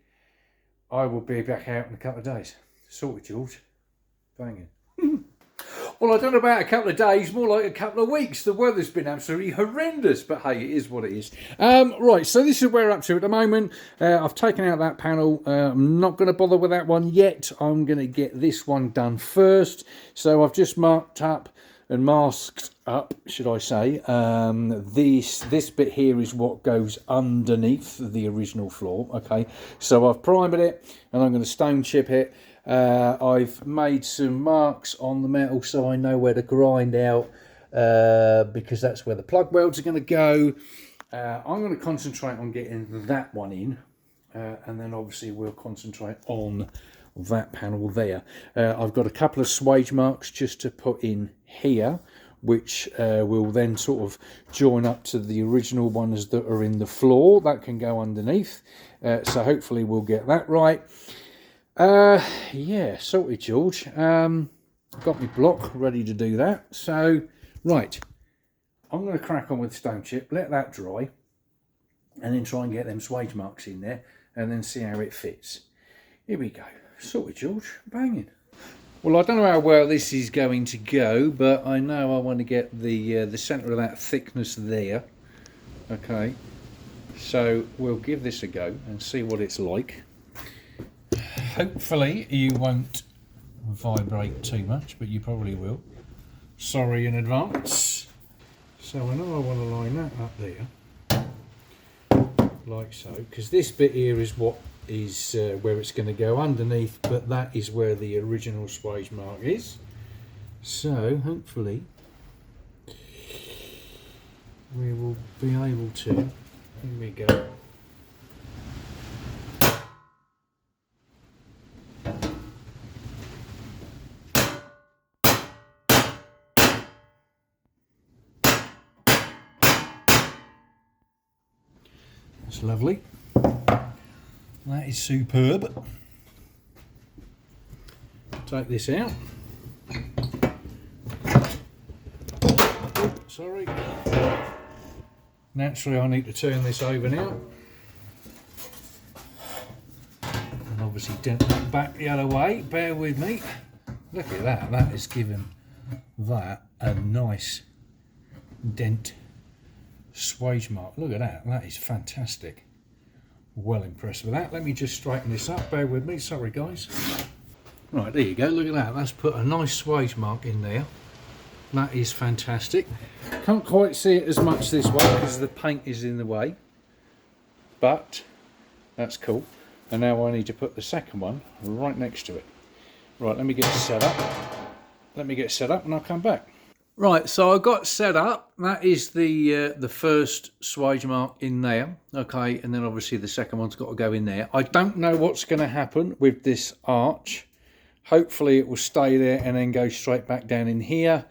I will be back out in a couple of days. Sorted, George. Banging. Well, I don't know about a couple of days, more like a couple of weeks. The weather's been absolutely horrendous, but hey, it is what it is. Right, so this is where we're up to at the moment. I've taken out that panel. I'm not going to bother with that one yet. I'm going to get this one done first. So I've just marked up and masked up, should I say. This bit here is what goes underneath the original floor. Okay, so I've primed it and I'm going to stone chip it. I've made some marks on the metal so I know where to grind out, because that's where the plug welds are going to go. I'm going to concentrate on getting that one in, and then obviously we'll concentrate on that panel there. I've got a couple of swage marks just to put in here, which will then sort of join up to the original ones that are in the floor. That can go underneath, so hopefully we'll get that right. Yeah, sorted, George. Got my block ready to do that. So, right, I'm going to crack on with stone chip, let that dry, and then try and get them swage marks in there, and then see how it fits. Here we go. Sorted, George. Banging. Well, I don't know how well this is going to go, but I know I want to get the centre of that thickness there. Okay, so we'll give this a go and see what it's like. Hopefully you won't vibrate too much, but you probably will. Sorry in advance. So I know I want to line that up there, like so, because this bit here is what is where it's going to go underneath, but that is where the original swage mark is. So hopefully we will be able to. Here we go. That's lovely. That is superb. Take this out. Sorry. Naturally, I need to turn this over now. And obviously dent that back the other way. Bear with me. Look at that. That has given that a nice dent. Swage mark. Look at that. That is fantastic. Well impressed with that. Let me just straighten this up. Bear with me. Sorry, guys. Right, there you go. Look at that. That's put a nice swage mark in there. That is fantastic. Can't quite see it as much this way because the paint is in the way. But that's cool. And now I need to put the second one right next to it. Right, let me get set up. Let me get set up and I'll come back. Right, so I got set up. That is the first swage mark in there. Okay, and then obviously the second one's got to go in there. I don't know what's going to happen with this arch. Hopefully it will stay there and then go straight back down in here.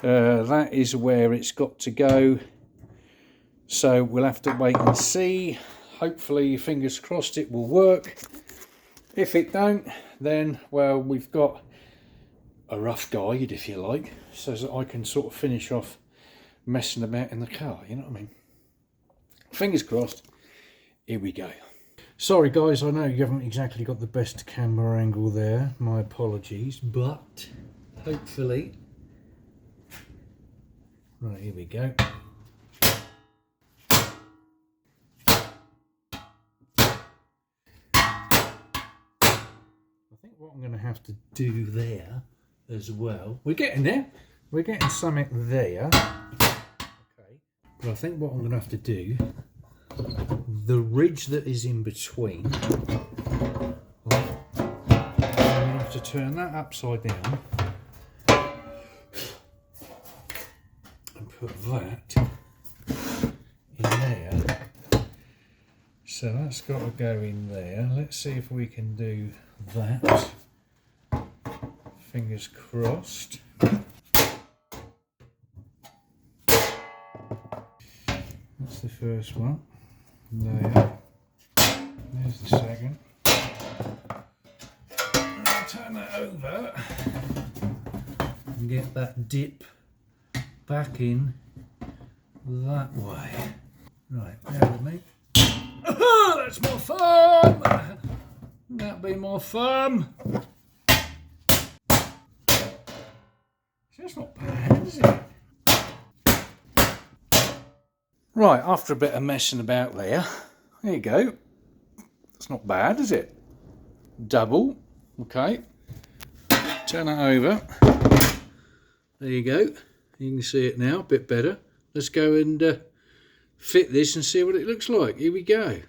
That is where it's got to go. So we'll have to wait and see. Hopefully, fingers crossed, it will work. If it don't, then, well, we've got a rough guide, if you like, so that I can sort of finish off messing about in the car, you know what I mean? Fingers crossed. Here we go. Sorry guys, I know you haven't exactly got the best camera angle there, my apologies, but hopefully. Right, here we go. I think what I'm going to have to do there as well, we're getting there, we're getting something there, okay, but I think what I'm going to have to do, the ridge that is in between, I'm going to have to turn that upside down and put that in there So that's got to go in there. Let's see if we can do that. Fingers crossed. That's the first one. There. There's the second. I'll turn that over and get that dip back in that way. Right, bear with me. That's more fun! That'll be more fun. That's not bad, is it? Right, after a bit of messing about there you go. It's not bad, is it? Double. Okay. Turn that over. There you go. You can see it now, a bit better. Let's go and fit this and see what it looks like. Here we go.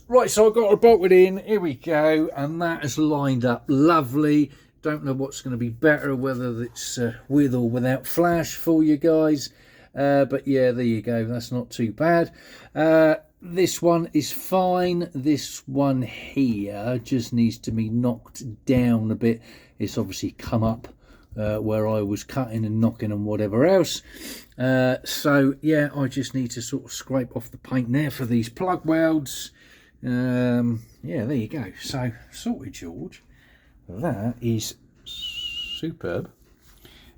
Right, so I've got it bolted in. Here we go. And that is lined up lovely. Don't know what's going to be better, whether it's with or without flash for you guys. But yeah, there you go. That's not too bad. This one is fine. This one here just needs to be knocked down a bit. It's obviously come up where I was cutting and knocking and whatever else. So yeah, I just need to sort of scrape off the paint there for these plug welds. Yeah, there you go. So sorted, George. That is superb.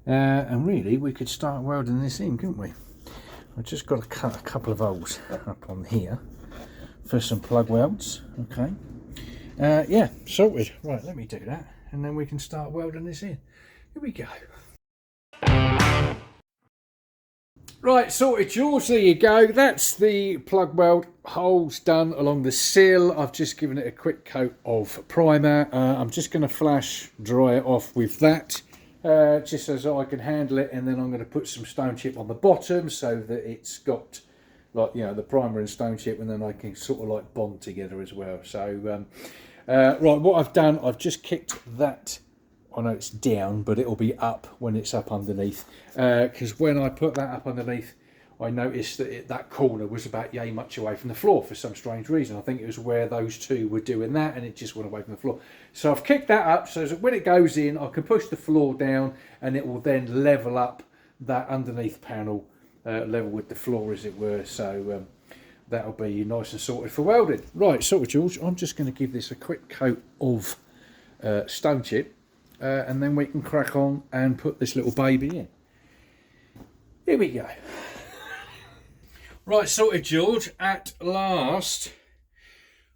And really, we could start welding this in, couldn't we? I've just got to cut a couple of holes up on here for some plug welds. Okay. Yeah, sorted. Right, let me do that, and then we can start welding this in. Here we go. Right, sorted, George. There you go. That's the plug weld holes done along the sill. I've just given it a quick coat of primer. I'm just going to flash dry it off with that. Just so I can handle it, and then I'm going to put some stone chip on the bottom so that it's got, like, you know, the primer and stone chip, and then I can sort of like bond together as well. So right, what I've done, I've just kicked that, I know it's down, but it'll be up when it's up underneath, because when I put that up underneath, I noticed that that corner was about yay much away from the floor for some strange reason. I think it was where those two were doing that, and it just went away from the floor. So I've kicked that up so that when it goes in, I can push the floor down, and it will then level up that underneath panel, level with the floor, as it were. So that'll be nice and sorted for welding. Right, sorted, George. I'm just going to give this a quick coat of stone chip, and then we can crack on and put this little baby in. Here we go. Right, sorted, George, at last.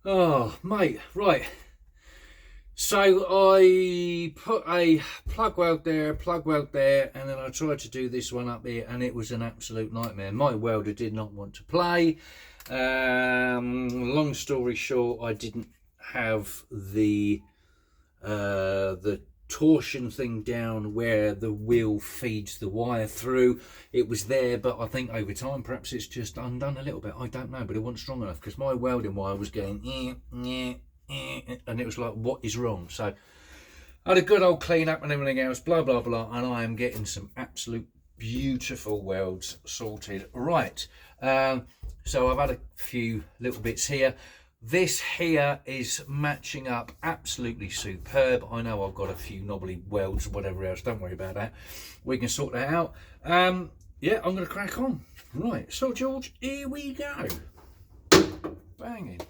Oh, mate, right. So I put a plug weld there, and then I tried to do this one up here, and it was an absolute nightmare. My welder did not want to play. Long story short, I didn't have the torsion thing down where the wheel feeds the wire through. It was there, but I think over time perhaps it's just undone a little bit. I don't know, but it wasn't strong enough because my welding wire was going and it was like, what is wrong? So I had a good old clean up and everything else, blah blah blah, and I am getting some absolute beautiful welds sorted. Right, so I've had a few little bits here. This here is matching up absolutely superb. I know I've got a few knobbly welds or whatever else. Don't worry about that. We can sort that out. Yeah, I'm going to crack on. Right, so George, here we go. Banging.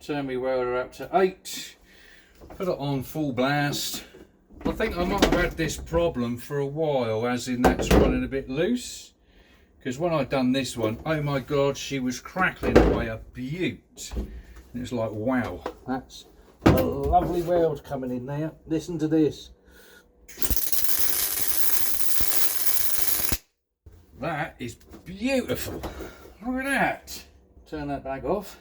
Turn my welder up to 8, put it on full blast. I think I might have had this problem for a while, as in that's running a bit loose, because when I done this one, oh my god, she was crackling away a beaut, and it's like, wow, that's A lovely weld coming in there. Listen to this. That is beautiful. Look at that. Turn that back off.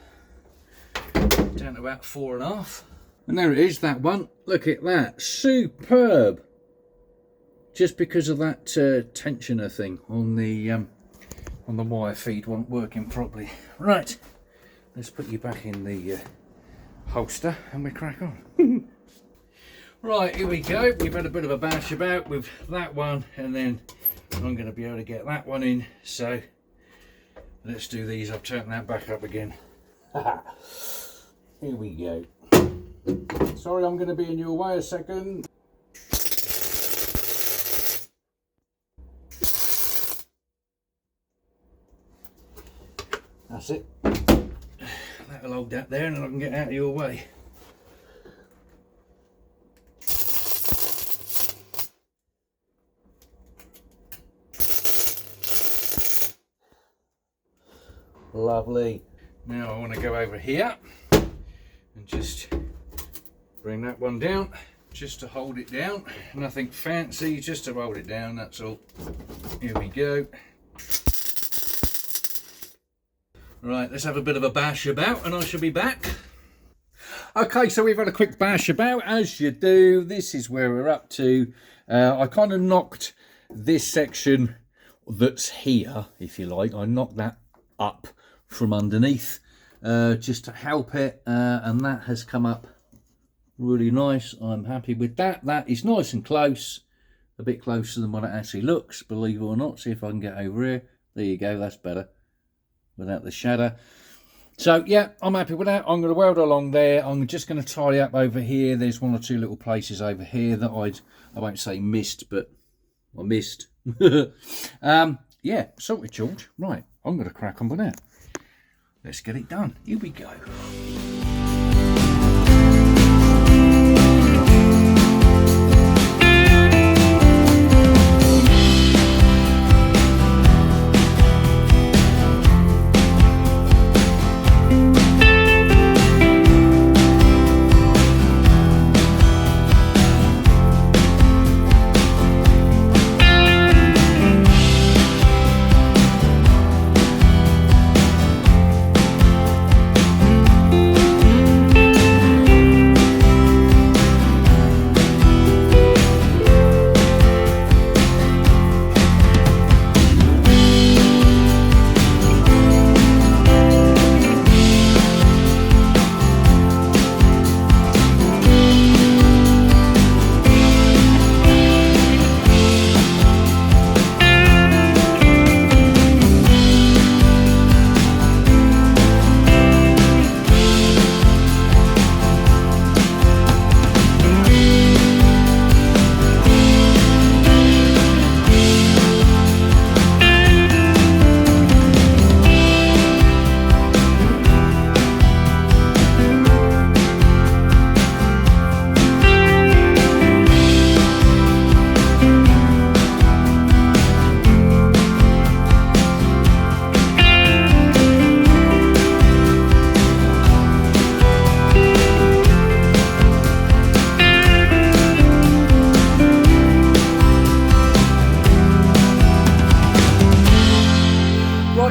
Down to about 4.5. And there it is, that one. Look at that. Superb. Just because of that tensioner thing on the wire feed wasn't working properly. Right. Let's put you back in the holster and we crack on. Right, here we go. We've had a bit of a bash about with that one, and then I'm going to be able to get that one in. So let's do these. I've turned that back up again. Here we go. Sorry, I'm going to be in your way a second. That's it. That'll hold that there and then I can get out of your way. Lovely. Now I want to go over here and just bring that one down, just to hold it down. Nothing fancy, just to hold it down, that's all. Here we go. Right, let's have a bit of a bash about and I shall be back. Okay, so we've had a quick bash about, as you do. This is where we're up to. I kind of knocked this section that's here, if you like. I knocked that up from underneath just to help it, and that has come up really nice. I'm happy with that. That is nice and close, a bit closer than what it actually looks, believe it or not. See if I can get over here. There you go, that's better without the shadow. So yeah, I'm happy with that. I'm going to weld along there. I'm just going to tidy up over here. There's one or two little places over here that I won't say missed, but I missed. Yeah, sorted, George. Right, I'm going to crack on with that. Let's get it done. Here we go.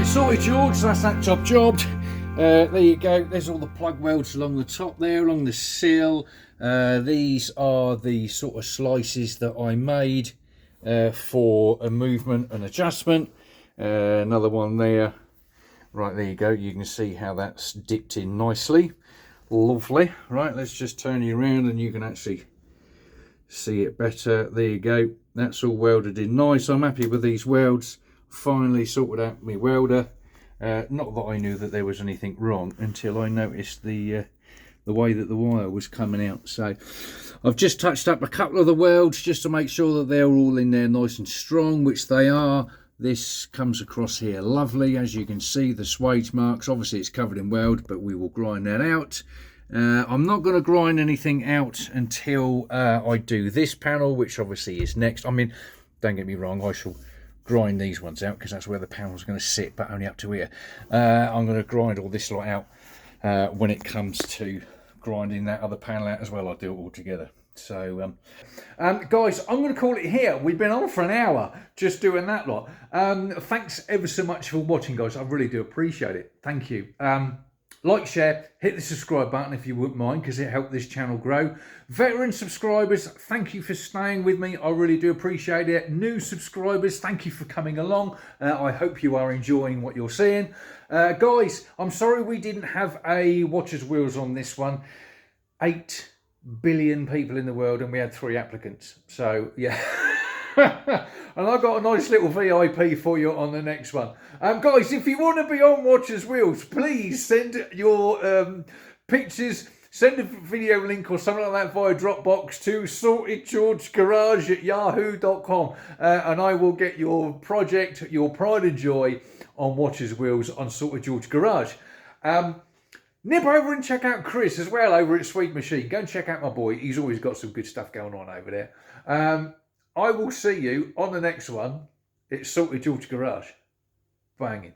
Sorted, George, so that's that job jobbed. There you go, there's all the plug welds along the top there, along the sill. These are the sort of slices that I made for a movement and adjustment. Another one there. Right, there you go, you can see how that's dipped in nicely. Lovely. Right, let's just turn you around and you can actually see it better. There you go, that's all welded in nice. I'm happy with these welds. Finally sorted out my welder. Not that I knew that there was anything wrong until I noticed the way that the wire was coming out. So I've just touched up a couple of the welds just to make sure that they're all in there nice and strong, which they are. This comes across here lovely, as you can see, the swage marks. Obviously it's covered in weld, but we will grind that out. I'm not going to grind anything out until I do this panel, which obviously is next. I mean, don't get me wrong, I shall grind these ones out because that's where the panel's going to sit, but only up to here. I'm going to grind all this lot out when it comes to grinding that other panel out as well, I'll do it all together. So, guys, I'm going to call it here. We've been on for an hour just doing that lot. Thanks ever so much for watching, guys. I really do appreciate it. Thank you. Like, share, hit the subscribe button if you wouldn't mind, because it helped this channel grow. Veteran subscribers, thank you for staying with me. I really do appreciate it. New subscribers, thank you for coming along. I hope you are enjoying what you're seeing. Guys, I'm sorry we didn't have a Watcher's Wheels on this one. 8 billion people in the world and we had 3 applicants. So, yeah. And I got a nice little VIP for you on the next one. Guys, if you want to be on Watcher's Wheels, please send your pictures, send a video link or something like that via Dropbox to sortedgeorgegarage@yahoo.com, and I will get your project, your pride and joy on Watcher's Wheels on Sorted George Garage. Nip over and check out Chris as well over at Sweet Machine. Go and check out my boy. He's always got some good stuff going on over there. I will see you on the next one. It's Sorted George Garage. Banging.